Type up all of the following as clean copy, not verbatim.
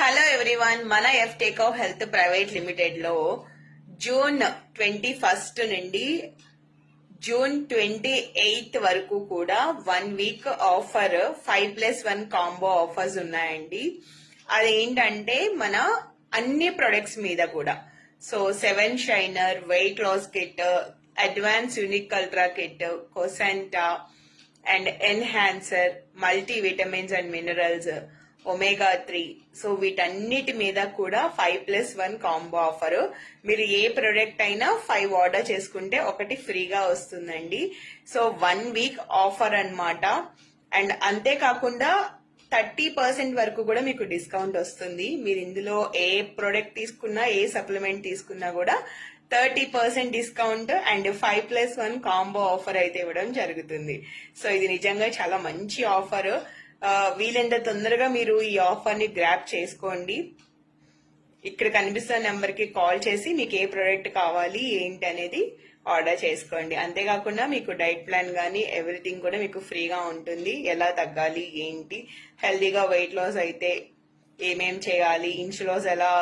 Hello everyone, మన F టేకో health private limited లో June 21 నుండి జూన్ 28 వరకు కూడా 1 వీక్ ఆఫర్ 5+1 కాంబో ఆఫర్స్ ఉన్నాయండి. అదేంటంటే మన అన్ని ప్రొడక్ట్స్ మీద కూడా. So 7 shiner, weight loss kit, advance unique ultra kit, కోసెంటా and enhancer, multi vitamins and minerals, omega 3. So వీటన్నిటి మీద కూడా 5+1 కాంబో ఆఫర్. మీరు ఏ ప్రొడక్ట్ అయినా 5 ఆర్డర్ చేసుకుంటే ఒకటి ఫ్రీగా వస్తుందండి. సో 1 వీక్ ఆఫర్ అన్నమాట. అండ్ అంతేకాకుండా 30% వరకు కూడా మీకు డిస్కౌంట్ వస్తుంది. మీరు ఇందులో ఏ ప్రొడక్ట్ తీసుకున్నా, ఏ సప్లిమెంట్ తీసుకున్నా కూడా 30% డిస్కౌంట్ అండ్ 5+1 కాంబో ఆఫర్ అయితే ఇవ్వడం జరుగుతుంది. సో ఇది నిజంగా చాలా మంచి ఆఫర్. వీలైనంత తొందరగా మీరు ఈ ఆఫర్ ని గ్రాప్ చేసుకోండి. ఇక్కడ కనిపిస్తున్న నెంబర్ కి కాల్ చేసి మీకు ఏ ప్రోడక్ట్ కావాలి ఏంటి అనేది ఆర్డర్ చేసుకోండి. అంతేకాకుండా మీకు డైట్ ప్లాన్ గానీ ఎవ్రీథింగ్ కూడా మీకు ఫ్రీగా ఉంటుంది. ఎలా తగ్గాలి ఏంటి, హెల్దీగా వెయిట్ లాస్ అయితే ఏమేం చేయాలి, ఇంచ్ లాస్ ఎలా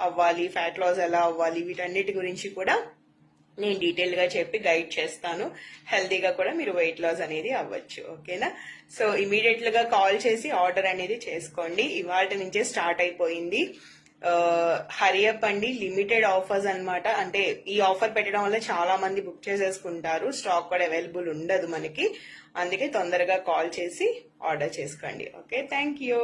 అవ్వాలి, ఫ్యాట్ లాస్ ఎలా అవ్వాలి, వీటన్నిటి గురించి కూడా నేను డీటెయిల్ గా చెప్పి గైడ్ చేస్తాను. హెల్దీగా కూడా మీరు వెయిట్ లాస్ అనేది అవ్వచ్చు. ఓకేనా? సో ఇమీడియట్ గా కాల్ చేసి ఆర్డర్ అనేది చేసుకోండి. ఇవాళ నుంచే స్టార్ట్ అయిపోయింది. హరియప్ అండి, లిమిటెడ్ ఆఫర్స్ అన్నమాట. అంటే ఈ ఆఫర్ పెట్టడం వల్ల చాలా మంది బుక్ చేసేసుకుంటారు. స్టాక్ కూడా అవైలబుల్ ఉండదు మనకి. అందుకే తొందరగా కాల్ చేసి ఆర్డర్ చేసుకోండి. Okay, thank you.